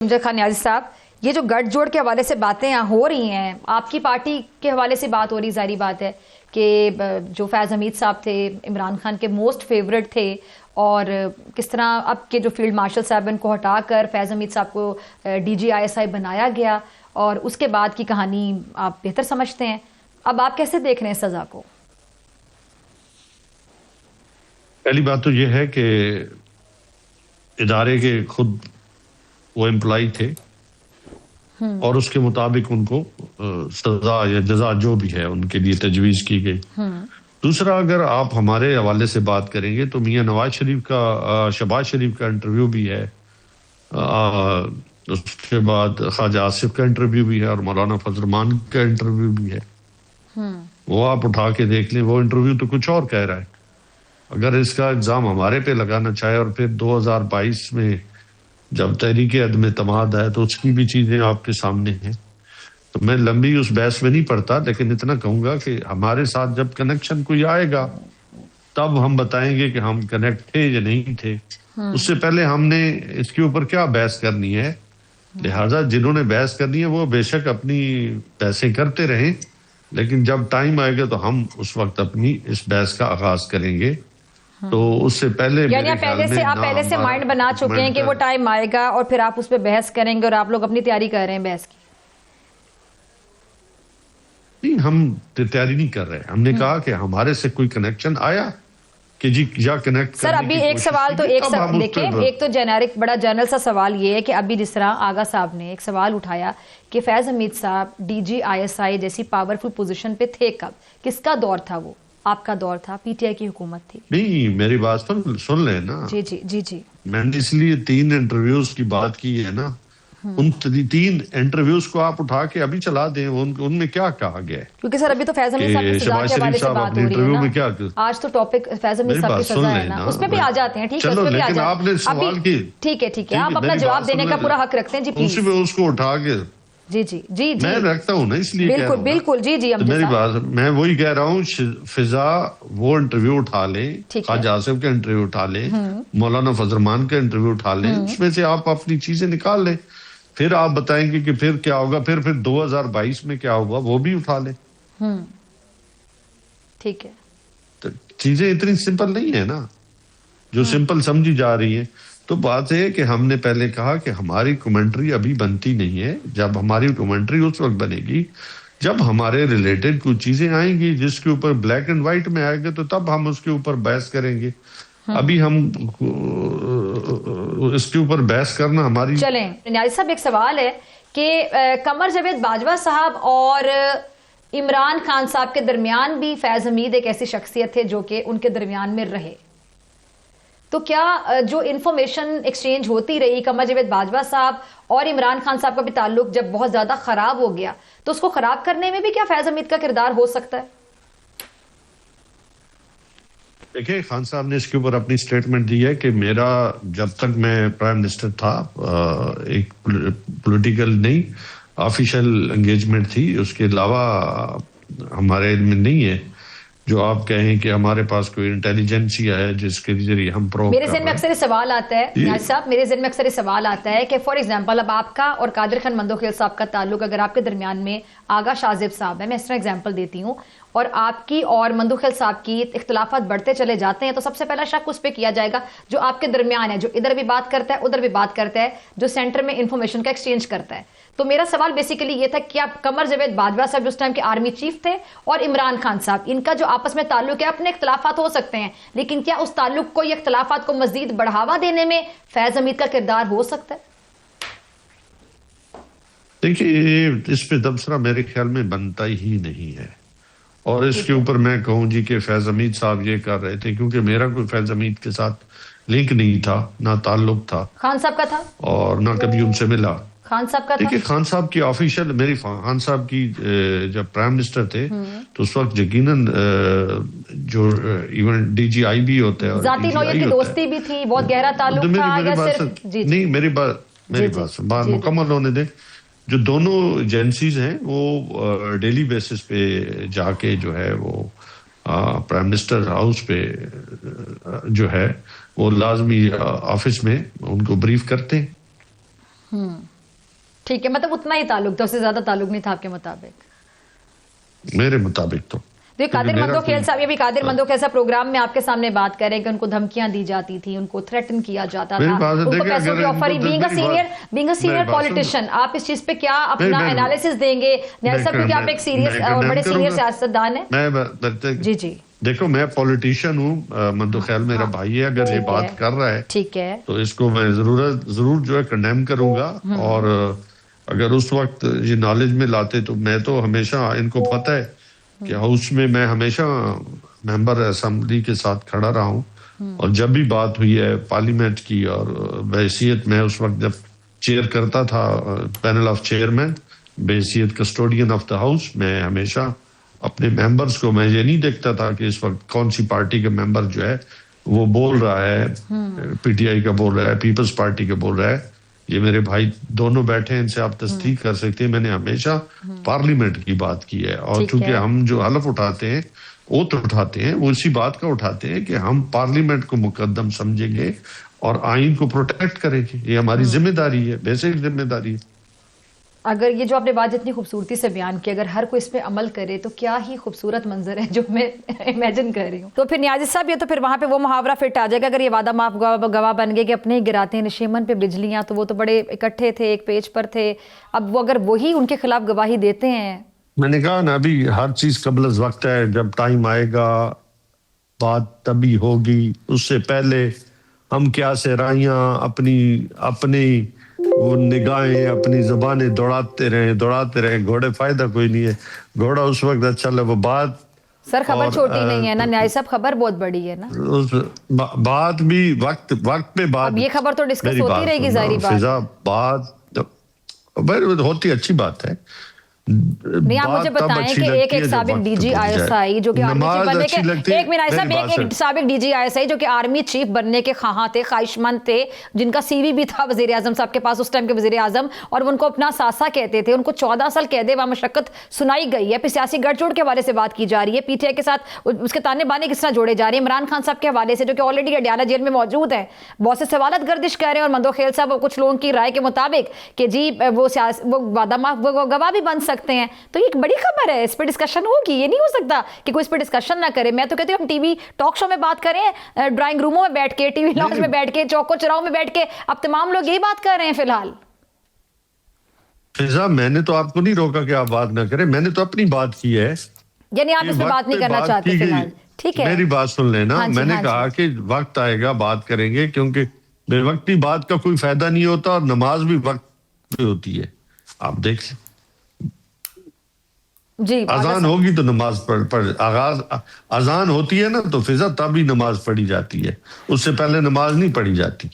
امجد خان نیازی صاحب، یہ جو گٹھ جوڑ کے حوالے سے باتیں ہو رہی ہیں، آپ کی پارٹی کے حوالے سے بات ہو رہی، ظاہری بات ہے کہ جو فیض حمید صاحب تھے عمران خان کے موسٹ فیورٹ تھے، اور کس طرح اب کے جو فیلڈ مارشل صاحب ان کو ہٹا کر فیض حمید صاحب کو D G I S I بنایا گیا، اور اس کے بعد کی کہانی آپ بہتر سمجھتے ہیں۔ اب آپ کیسے دیکھ رہے ہیں سزا کو؟ پہلی بات تو یہ ہے کہ ادارے کے خود وہ امپلائی تھے اور اس کے مطابق ان کو سزا یا جزا جو بھی ہے ان کے لیے تجویز کی گئی۔ دوسرا، اگر آپ ہمارے حوالے سے بات کریں گے تو میاں نواز شریف کا شہباز شریف کا انٹرویو بھی ہے، اس کے بعد خواجہ آصف کا انٹرویو بھی ہے، اور مولانا فضل الرحمان کا انٹرویو بھی ہے۔ وہ آپ اٹھا کے دیکھ لیں، وہ انٹرویو تو کچھ اور کہہ رہا ہے۔ اگر اس کا الزام ہمارے پہ لگانا چاہے اور پھر 2022 میں جب تحریک عدم اعتماد ہے تو اس کی بھی چیزیں آپ کے سامنے ہیں، تو میں لمبی اس بحث میں نہیں پڑتا، لیکن اتنا کہوں گا کہ ہمارے ساتھ جب کنیکشن کوئی آئے گا تب ہم بتائیں گے کہ ہم کنیکٹ تھے یا نہیں تھے۔ اس سے پہلے ہم نے اس کے اوپر کیا بحث کرنی ہے، لہٰذا جنہوں نے بحث کرنی ہے وہ بے شک اپنی بحثیں کرتے رہیں، لیکن جب ٹائم آئے گا تو ہم اس وقت اپنی اس بحث کا آغاز کریں گے۔ تو اس سے پہلے یعنی آپ پہلے سے مائنڈ بنا چکے ہیں کہ وہ ٹائم آئے گا اور پھر آپ اس پہ بحث کریں گے، اور آپ لوگ اپنی تیاری کر رہے ہیں بحث کی؟ نہیں، ہم تیاری نہیں کر رہے، ہم نے کہا کہ ہمارے سے کوئی کنیکشن آیا کہ جی یا کنیکٹ سر ابھی ایک سوال تو دیکھیں، ایک تو جنیرک بڑا جنرل سا سوال یہ ہے کہ ابھی جس طرح آغا صاحب نے ایک سوال اٹھایا کہ فیض حمید صاحب D G I S I جیسی پاورفل پوزیشن پہ تھے کب، کس کا دور تھا؟ وہ آپ کا دور تھا، پی ٹی آئی کی حکومت تھی۔ نہیں، میری بات سن لیں نا۔ جی جی جی جی، میں نے اس لیے 3 انٹرویوز کی بات کی ہے نا، ان 3 انٹرویوز کو آپ اٹھا کے ابھی چلا دیں، ان میں کیا کہا گیا ہے؟ کیونکہ سر ابھی تو فیض حمید صاحب کی سزا کے حوالے سے بات ہو رہی ہے نا، آج تو ٹاپک فیض حمید صاحب کی سزا ہے نا، اس پہ بھی آ جاتے ہیں۔ ٹھیک ہے، اس پہ بھی آ جاتے ہیں، ٹھیک ہے، آپ اپنا جواب دینے کا پورا حق رکھتے ہیں جی، پلیز۔ اس کو اٹھا کے جی جی جی جی میں رکھتا ہوں نا، اس لیے بالکل بالکل، جی جی میری بات، میں وہی کہہ رہا ہوں، فضا وہ انٹرویو اٹھا لیں، خواجہ آصف کا انٹرویو اٹھا لیں، مولانا فضل الرحمان کا انٹرویو اٹھا لیں، اس میں سے آپ اپنی چیزیں نکال لیں، پھر آپ بتائیں گے کہ پھر کیا ہوگا، پھر 2022 میں کیا ہوگا وہ بھی اٹھا لیں۔ ٹھیک ہے، تو چیزیں اتنی سمپل نہیں ہے نا جو سمپل سمجھی جا رہی ہیں۔ تو بات ہے کہ ہم نے پہلے کہا کہ ہماری کمنٹری ابھی بنتی نہیں ہے، جب ہماری کمنٹری اس وقت بنے گی جب ہمارے ریلیٹڈ کچھ چیزیں آئیں گی جس کے اوپر بلیک اینڈ وائٹ میں آئے گا، تو تب ہم اس کے اوپر بحث کریں گے۔ ابھی ہم اس کے اوپر بحث کرنا ہماری۔ چلیں نیازی صاحب، ایک سوال ہے کہ قمر جاوید باجوہ صاحب اور عمران خان صاحب کے درمیان بھی فیض حمید ایک ایسی شخصیت تھے جو کہ ان کے درمیان میں رہے، تو کیا جو انفارمیشن ایکسچینج ہوتی رہی قمر جاوید باجوہ صاحب اور عمران خان صاحب کا بھی تعلق جب بہت زیادہ خراب ہو گیا، تو اس کو خراب کرنے میں بھی کیا فیض حمید کا کردار ہو سکتا ہے؟ دیکھیں، خان صاحب نے اس کے اوپر اپنی سٹیٹمنٹ دی ہے کہ میرا جب تک میں پرائم منسٹر تھا، ایک پولیٹیکل نہیں آفیشیل انگیجمنٹ تھی، اس کے علاوہ ہمارے علم میں نہیں ہے جو آپ کہیں کہ ہمارے پاس کوئی انٹیلیجنسیا ہے جس کے ذریعے ہم میرے ذہن میں اکثر سوال آتا ہے نیاز صاحب، میرے ذہن میں اکثر سوال آتا ہے کہ فار ایگزامپل اب آپ کا اور قادر خان مندوخیل صاحب کا تعلق اگر آپ کے درمیان میں آغا شاذب صاحب ہے، میں اس طرح ایگزامپل دیتی ہوں، اور آپ کی اور مندوخیل صاحب کی اختلافات بڑھتے چلے جاتے ہیں، تو سب سے پہلا شک اس پہ کیا جائے گا جو آپ کے درمیان ہے، جو ادھر بھی بات کرتا ہے ادھر بھی بات کرتا ہے، جو سینٹر میں انفارمیشن کا ایکسچینج کرتا ہے۔ تو میرا سوال بیسیکلی یہ تھا کہ آپ قمر جاوید باجوہ صاحب جو اس ٹائم کے آرمی چیف تھے اور عمران خان صاحب، ان کا جو آپس میں تعلق ہے، اپنے اختلافات ہو سکتے ہیں، لیکن کیا اس تعلق کو، یہ اختلافات کو مزید بڑھاوا دینے میں فیض حمید کا کردار ہو سکتا ہے؟ دیکھیے، اس پہ تبصرہ میرے خیال میں بنتا ہی نہیں ہے، اور اس کے اوپر میں کہوں جی کہ فیض حمید صاحب یہ کر رہے تھے، کیونکہ میرا کوئی فیض حمید کے ساتھ لنک نہیں تھا، نہ تعلق تھا، خان صاحب کا تھا، اور نہ کبھی ان سے ملا۔ خان صاحب کا تھا، دیکھیے خان صاحب کی آفیشیل، میری خان صاحب کی جب پرائم منسٹر تھے تو اس وقت یقیناً جو ایون ڈی جی آئی بھی ہوتا ہے، ذاتی نوعیت کی دوستی بھی تھی، بہت گہرا تعلق تھا، یا صرف نہیں، میری بات مکمل ہونے دیں۔ جو دونوں ایجنسیز ہیں وہ ڈیلی بیسس پہ جا کے جو ہے وہ پرائم منسٹر ہاؤس پہ جو ہے وہ لازمی آفس میں ان کو بریف کرتے ہیں۔ ٹھیک ہے، مطلب اتنا ہی تعلق تھا، اس سے زیادہ تعلق نہیں تھا آپ کے مطابق؟ میرے مطابق تو قادر مندوخیل صاحب، یہ بھی قادر مندوخیل صاحب پروگرام میں آپ کے سامنے بات کریں کہ ان کو دھمکیاں دی جاتی تھی، ان کو تھریٹن کیا جاتا تھا، ان کو پیسوں کی offer. Being a senior politician, آپ اس چیز پہ کیا اپنا انالیسس دیں گے؟ نیاز صاحب کیونکہ آپ ایک سیریس اور بڑے سینئر سیاستدان ہیں. جی جی دیکھو میں پولیٹیشین ہوں، مندوخیل میرا بھائی ہے، اگر یہ بات کر رہا ہے ٹھیک ہے تو اس کو میں ضرور جو ہے کنڈیم کروں گا. اور اگر اس وقت یہ نالج میں لاتے تو میں تو ہمیشہ، ان کو پتہ ہے کہ ہاؤس میں میں ہمیشہ ممبر اسمبلی کے ساتھ کھڑا رہا ہوں، اور جب بھی بات ہوئی ہے پارلیمنٹ کی، اور بحیثیت میں اس وقت جب چیئر کرتا تھا پینل آف چیئرمین، بحیثیت کسٹوڈین آف دا ہاؤس، میں ہمیشہ اپنے ممبرز کو، میں یہ نہیں دیکھتا تھا کہ اس وقت کون سی پارٹی کا ممبر جو ہے وہ بول رہا ہے، پی ٹی آئی کا بول رہا ہے، پیپلز پارٹی کا بول رہا ہے. یہ میرے بھائی دونوں بیٹھے ہیں، ان سے آپ تصدیق کر سکتے ہیں. میں نے ہمیشہ پارلیمنٹ کی بات کی ہے، اور چونکہ ہم جو حلف اٹھاتے ہیں، اوت اٹھاتے ہیں، وہ اسی بات کا اٹھاتے ہیں کہ ہم پارلیمنٹ کو مقدم سمجھیں گے اور آئین کو پروٹیکٹ کریں گے. یہ ہماری ذمہ داری ہے، بیسک ذمہ داری ہے. اگر یہ جو آپ نے بات جتنی خوبصورتی سے بیان کی، اگر ہر کوئی اس پہ عمل کرے تو کیا ہی خوبصورت منظر ہے جو میں امیجن کر رہی ہوں. تو پھر نیازی صاحب، یہ تو پھر وہاں پہ وہ محاورہ فٹ آ جائے گا، اگر یہ وعدہ معاف گواہ بن گئے کہ اپنے ہی گراتے ہیں نشیمن پہ بجلیاں، تو وہ تو بڑے اکٹھے تھے، ایک پیج پر تھے. اب وہ اگر وہی ان کے خلاف گواہی دیتے ہیں، میں نے کہا نا ابھی ہر چیز قبل از وقت ہے. جب ٹائم آئے گا بات تبھی ہوگی. اس سے پہلے ہم کیا سہرائیاں اپنی وہ نگاہیں، اپنی زبانیں دوڑاتے رہیں. گھوڑے فائدہ کوئی نہیں ہے. گھوڑا اس وقت اچھا لے، وہ بات سر خبر چھوٹی نہیں ہے نا نیاز صاحب، خبر بہت بڑی ہے نا. بات بھی وقت پہ بات. اب یہ خبر تو ڈسکس ہوتی رہے گی، ظاہری بات ہوتی اچھی بات ہے. نہیں، آپ مجھے بتائیں کہ ایک سابق D G I S I جو کہ آرمی چیف بننے کے، ایک منٹ صاحب، ایک سابق D G I S I جو کہ آرمی چیف بننے کے خواہاں تھے، خواہش مند تھے، جن کا سی وی بھی تھا وزیر اعظم صاحب کے پاس، اس ٹائم کے وزیر اعظم، اور ان کو اپنا ساسا کہتے تھے. ان کو 14 سال قید و مشقت سنائی گئی ہے. پھر سیاسی گٹھ جوڑ کے حوالے سے بات کی جا رہی ہے، پی ٹی آئی کے ساتھ اس کے تانے بانے کس طرح جوڑے جا رہے ہیں عمران خان صاحب کے حوالے سے، جو کہ آلریڈی اڈیالہ جیل میں موجود ہیں. بہت سے سوالات گردش کر رہے ہیں، اور مندوخیل صاحب اور کچھ لوگوں کی رائے کے مطابق کہ جی وہ وعدہ معاف گواہ بھی بن سکتے ہیں. تو یہ بڑی خبر ہے، اس پہ ڈسکشن ہوگی. یہ نہیں ہو سکتا کہ کوئی اس پہ ڈسکشن نہ کرے. میں تو کہتی ہوں ہم ٹی وی ٹاک شو میں بات کریں، ڈرائنگ روموں میں بیٹھ کے، ٹی وی لاؤنج میں بیٹھ کے، چوکو چراؤں میں بیٹھ کے. اب تمام لوگ یہی بات کر رہے ہیں فی الحال. فضا، میں نے تو آپ کو نہیں روکا کہ آپ بات نہ کریں، میں نے تو اپنی بات کی ہے. یعنی آپ اس پہ بات نہیں کرنا چاہتے فی الحال؟ ٹھیک ہے، میری بات سن لینا. میں نے کہا کہ وقت آئے گا بات کریں گے، کیونکہ بے وقتی بات کا کوئی فائدہ نہیں ہوتا، اور نماز بھی وقت پہ ہوتی ہے. آپ دیکھ لیں، جی اذان ہوگی تو نماز پڑھ اذان ہوتی ہے نا تو فضا تب ہی نماز پڑھی جاتی ہے، اس سے پہلے نماز نہیں پڑھی جاتی.